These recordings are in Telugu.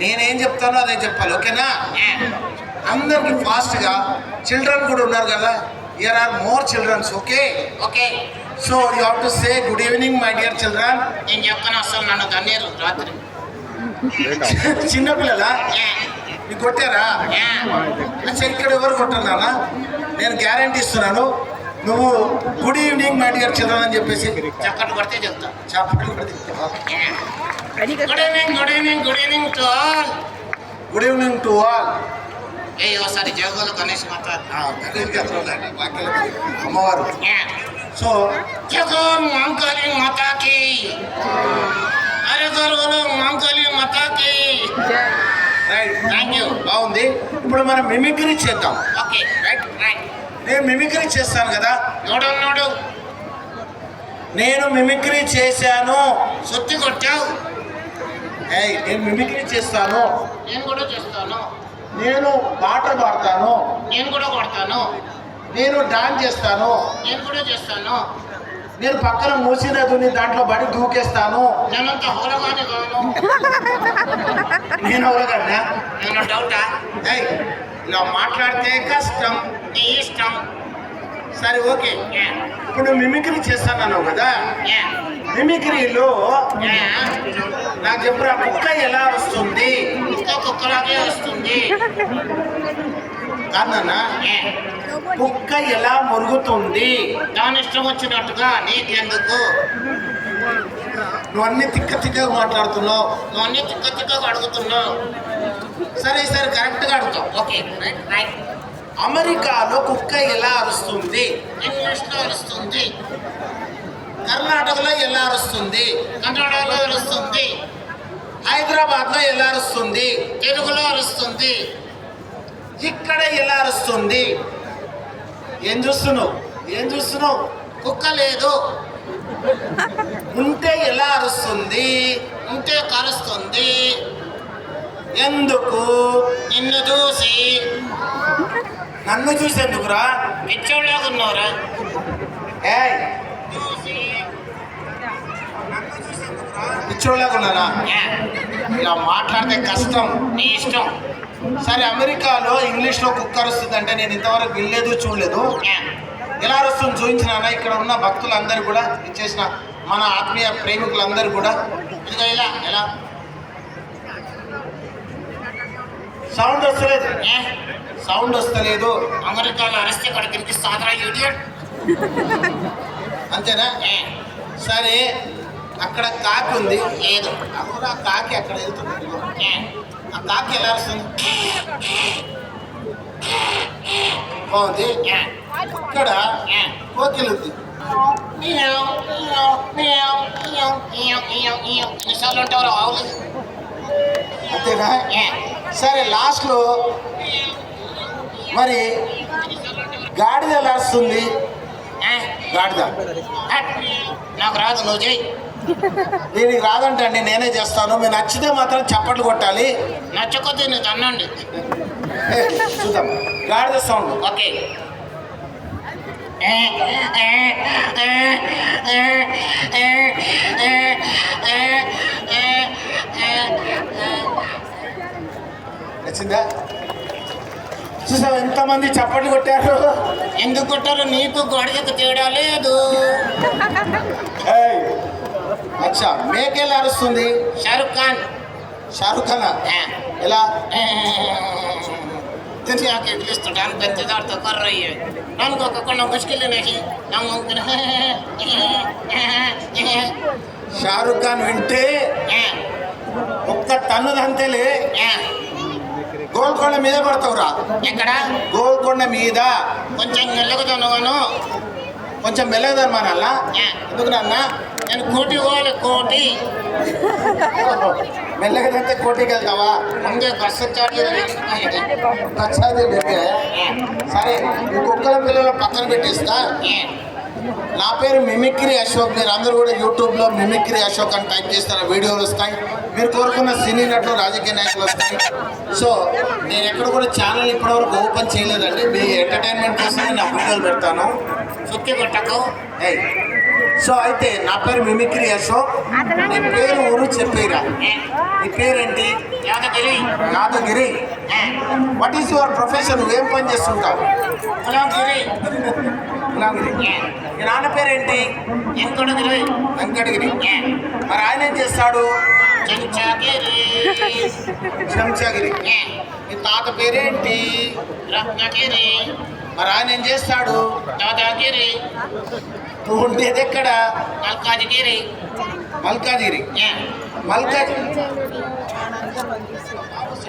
నేనేం చెప్తానో అదే చెప్పాలి, ఓకేనా? అందరికి ఫాస్ట్గా చిల్డ్రన్ కూడా ఉన్నారు కదా, here are more childrens, okay? Okay. So you have to say good evening my dear children. నేను చెప్తాను, అసలు నన్ను తన్నేరు రాత్రి. చిన్నపిల్లలా నీకు కొట్టారా? అచ్చా, ఇక్కడ ఎవరు కొట్టన్నానా? నేను గ్యారంటీ ఇస్తున్నాను, నువ్వు good evening my dear children అని చెప్పేసి చక్కటి కొడితే చెప్తా. చప్పట్లు కొడితే good evening, good evening, good evening to all. Good evening to all. ఏ ఒకసారి జగోలు గణేష్ మాత అమ్మవారు. సో జగోల్ మాంకాళి మాతాకి, అరే గోలు మాంకాళి మాతాకి. Right, thank you. బాగుంది. ఇప్పుడు మనం మిమిక్రీ చేద్దాం. Okay, right right. నేను మిమిక్రీ చేస్తాను కదా, నోడు నేను మిమిక్రీ చేశాను. సుత్తి కొట్టావు. ఏయ్, నేను మిమిక్రీ చేస్తాను, నేను కూడా చేస్తాను. నేను పాటలు పాడతాను, నేను కూడా కొడతాను. నేను డాన్స్ చేస్తాను, నేను కూడా చేస్తాను. నేను పక్కన మూసినదుని దాంట్లో పడి దూకేస్తాను. నేనంత హోలగానే కాను. నేను ఎవరికన్నా? నేను డౌటా? ఏయ్, ఇలా మాట్లాడితే కష్టం. నీ ఇష్టం. సరే, ఓకే. ఇప్పుడు నువ్వు మిమిక్రీ చేస్తాను కదా, యా మిమిక్రీలో యా. నాకు చెప్పురా, కుక్క ఎలా వస్తుంది? కుక్కలాగే వస్తుంది. కాదన్నా, యా. కుక్క ఎలా మురుగుతుంది? దాని ఇష్టం వచ్చినట్టుగా. నీకెందుకు? నువ్వు అన్ని తిక్క తిక్కగా మాట్లాడుతున్నావు. నువ్వు అన్ని తిక్క తిక్కగా అడుగుతున్నావు. సరే సరే, కరెక్ట్గా అడుగుతావు. Okay, right right. అమెరికాలో కుక్క ఎలా అరుస్తుంది? ఇంగ్లీష్లో అరుస్తుంది. కర్ణాటకలో ఎలా అరుస్తుంది? కన్నడలో అరుస్తుంది. హైదరాబాద్లో ఎలా అరుస్తుంది? తెలుగులో అరుస్తుంది. ఇక్కడ ఎలా అరుస్తుంది? ఏం చూస్తున్నావు? ఏం చూస్తున్నావు? కుక్క లేదు. ఉంటే ఎలా అరుస్తుంది? ఉంటే కరుస్తుంది. ఎందుకు? నిన్ను చూసి. నన్ను చూసేందుకురా? పిచ్చోళ్ళగా ఉన్నావురా. ఏయ్, చూసి. పిచ్చోళ్ళగా ఉన్నానా? యా. ఇలా మాట్లాడితే కష్టం. నీ ఇష్టం. సరే, అమెరికాలో ఇంగ్లీష్లో కుక్క అరుస్తుంది అంటే నేను ఇంతవరకు వినలేదు, చూడలేదు. యా. ఎలా అరుస్తుంది చూపించినా? ఇక్కడ ఉన్న భక్తులందరూ కూడా, ఇచ్చేసిన మన ఆత్మీయ ప్రేమికులందరూ కూడా ఇదిగో ఇలా ఎలా. సౌండ్ వస్తలేదు, ఏ? సౌండ్ వస్తలేదు. అమెరికాలో అరిస్తే ఇక్కడ తిరిగిస్తాదరా ఇడియట్. అంతేనా? ఏ? సరే, అక్కడ కాకి ఉంది. లేదు. అప్పుడు ఆ కాకి అక్కడ వెళ్తుంది. ఏ? ఆ కాకి ఎలా అరుస్తుంది? బాగుంది. ఏ? ఇక్కడ ఏ? కోకిలు ఉంది. ఎన్నిసార్లు ఉంటావు ఆవులు? అంతేనా? ఏ? సరే, లాస్ట్లో మరి గాడిద ఎలా వస్తుంది? ఏ? గాడిద హట్. నాకు రాదు, నువ్వు చెయ్యి. దీనికి రాదంటే అండి, నేనే చేస్తాను. మీరు నచ్చితే మాత్రం చప్పట్లు కొట్టాలి. నచ్చకొద్ది నీకు అన్నండి. ఏ, చూద్దాం గాడిద సౌండ్. ఓకే. నచ్చిందా? చూసావు ఎంతమంది చప్పట్లు కొట్టారు? ఎందుకు కొట్టారు? నీకు గొడవకు తేడా లేదు. ఏయ్, అచ్చా, మేక ఎలా అరుస్తుంది? షారుఖ్ ఖాన్. షారుఖ్ ఖాన్ ఏ? ఎలా? आके लिस्ट डाल पे इंतजार तो कर रही है। नाम को कोई मुश्किल नहीं, नामुमकिन है। షారుఖ్ ఖాన్ వింటే ఒక్క టన్ను అంతేలే. గోల్కొండ మీద పడతావురా. ఎక్కడ? గోల్కొండ మీద. కొంచెం మెల్లగుతాను. కొంచెం మెల్లగదనమానల్లా. ఎందుకు నాన్న? నేను కోటి పోవాలి. కోటి మెల్లగదంటే కోటికి వెళ్తావా? ముందే బస్సు చార్జెస్. నచ్చాది బేబీ. సరే, ఈ కుక్కల పిల్లల పక్కన పెట్టేస్తా. నా పేరు మిమిక్రీ అశోక్. మీరు అందరూ కూడా యూట్యూబ్లో మిమిక్రీ అశోక్ అని టైప్ చేస్తారు, వీడియోలు వస్తాయి. మీరు కోరుకున్న సినీ నటులు, రాజకీయ నాయకులు వస్తాయి. సో నేను ఎక్కడ కూడా ఛానల్ ఇప్పటివరకు ఓపెన్ చేయలేదండి. మీ ఎంటర్టైన్మెంట్ కోసం నా వీడియోలు పెడతాను. సుత్తి కొట్టకు. ఏయ్, సో అయితే నా పేరు మిమిక్రీ అశోక్. నీ పేరు ఊరు చెప్పేరా. నీ పేరేంటి? Yadagiri. Yadagiri. What is your profession? నువ్వేం పని చేస్తుంటావు? కులాగిరి. యాదగిరి. మీ నాన్న పేరేంటి? వెంకటగిరి. వెంకటగిరి. మరి ఆయన ఏం చేస్తాడు? చెంచాగిరి. చెంచాగిరి. మీ తాత పేరేంటి? రత్నగిరి. మరి ఆయన ఏం చేస్తాడు? దాదాగిరి. నువ్వు ఉండేది ఎక్కడ? మల్కాజిగిరి. మల్కాజిగిరి. మల్కాజిగిరి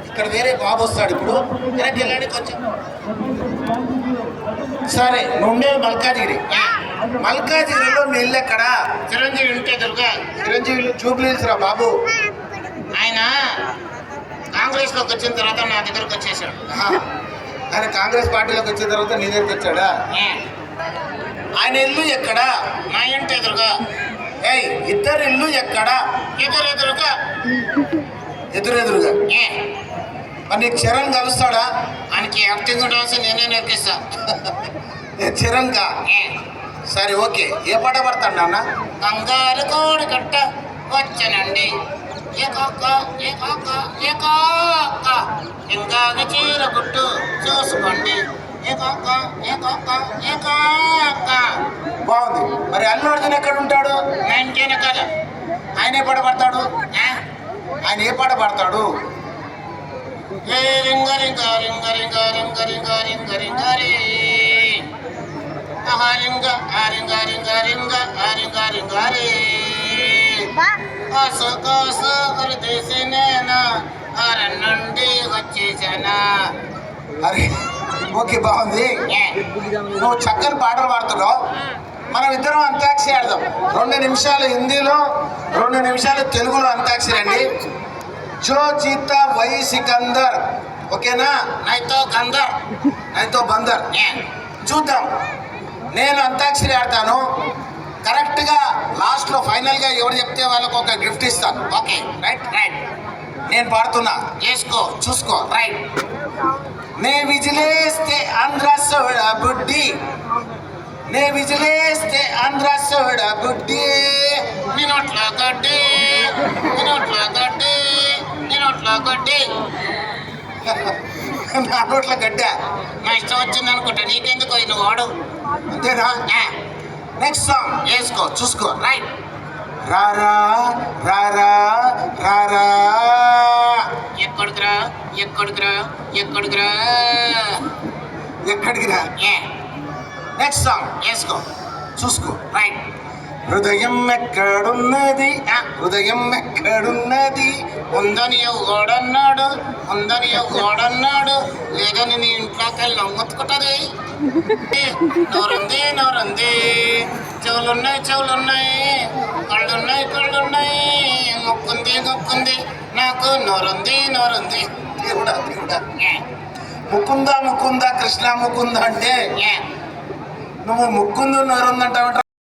ఇక్కడ వేరే బాబు వస్తాడు ఇప్పుడు. వెనక్కి వెళ్ళండి కొంచెం. సరే నువ్వు ఉండేది మల్కాజిగిరి. మల్కాజిగిరిలో మీ ఇల్లు ఎక్కడ? చిరంజీవి ఉంటే దుర్గా. చిరంజీవి జూబ్లీహిల్స్ రా బాబు. ఆయన కాంగ్రెస్లోకి వచ్చిన తర్వాత నా దగ్గరకు వచ్చేసాడు. ఆయన కాంగ్రెస్ పార్టీలోకి వచ్చిన తర్వాత నీ దగ్గరికి వచ్చాడా? ఆయన ఇల్లు ఎక్కడ? నా ఇంటి ఎదురుగా. ఏయ్ ఇద్దరు ఇల్లు ఎక్కడ? ఎదురుగా. ఎదురెదురుగా. మరి నీకు చరణ్ కలుస్తాడా? ఆయనకి యాక్టింగ్ డాన్స్ నేనే నేర్పిస్తా. చరణ్ కా? సరే ఓకే. ఏ పాట పడతాడు నాన్న? కంగారు కోడి కట్ట వచ్చనండి. ఏ కాక ఏ కాక ఏ కాక ఇంకాకి చీర గుట్టు చూసుకోండి. ఏ కాక ఏ కాక ఏ కాక. బాగుంది. మరి అల్లు అర్జున్ ఎక్కడ ఉంటాడు? నా ఇంటి వెనకాల. ఆయన ఏ పాట పడతాడు? ఆయన ఏ పాట పడతాడు? ఏ రింగ రింగ రింగ రింగ రింగ రింగ రింగ రింగ రే. రింగ రింగ రింగ రింగ రింగ రింగ రే. కాసు కాసు గురిదేసి నేను నుండి వచ్చేసానా. అరే ఓకే బాగుంది. నువ్వు చక్కని పాటలు పాడుతున్నావు. మనం ఇద్దరం అంత్యాక్షరి ఆడదాం. 2 నిమిషాలు హిందీలో, 2 నిమిషాలు తెలుగులో అంత్యాక్షరి అండి. జో జీతా వై సికందర్. ఓకేనా? నైతో గంధర్. నైతో బందర్. చూద్దాం. నేను అంత్యాక్షరి ఆడతాను. కరెక్ట్గా లాస్ట్లో ఫైనల్గా ఎవరు చెప్తే వాళ్ళకు ఒక గిఫ్ట్ ఇస్తాను. Okay right right. నేను పాడుతున్నా, చేసుకో చూసుకో. రైట్. నే విజిలేస్తే ఆంధ్ర సోడ బుడ్డి. నే విజిలేస్తే ఆంధ్ర సోడ బుడ్డి. నిన్నోట్ల గడ్డి నిన్నోట్ల గడ్డి నిన్నోట్ల గడ్డి. నా నోట్ల గడ్డ. నా ఇష్టం వచ్చింది అనుకుంటా. నీకెందుకు నువ్వు వాడు. అంతేనా? నెక్స్ట్ సాంగ్ వేసుకో చూసుకో. రైట్. రారా రారా రారా. ఎక్కడికిరా ఎక్కడికిరా ఎక్కడికిరా. ఎక్కడికి రా. నెక్స్ట్ సాంగ్ వేసుకో చూసుకో. రైట్. హృదయం ఎక్కడున్నది? హృదయం ఎక్కడున్నది? ఉందని ఎవడన్నాడు ఉందని ఎవడన్నాడు. లేదని నీ ఇంట్లోకి వెళ్ళి నమ్ముతుకుంటుంది. నోరుంది నోరుంది. చెవులున్నాయి చెవులున్నాయి. కళ్ళున్నాయి కళ్ళున్నాయి. మొక్కుంది మొక్కుంది. నాకు నోరుంది నోరుంది. దేవుడా దేవుడా. ముకుందా ముకుందా కృష్ణ ముకుందా అంటే నువ్వు ముక్కుందు నోరుందంటావు.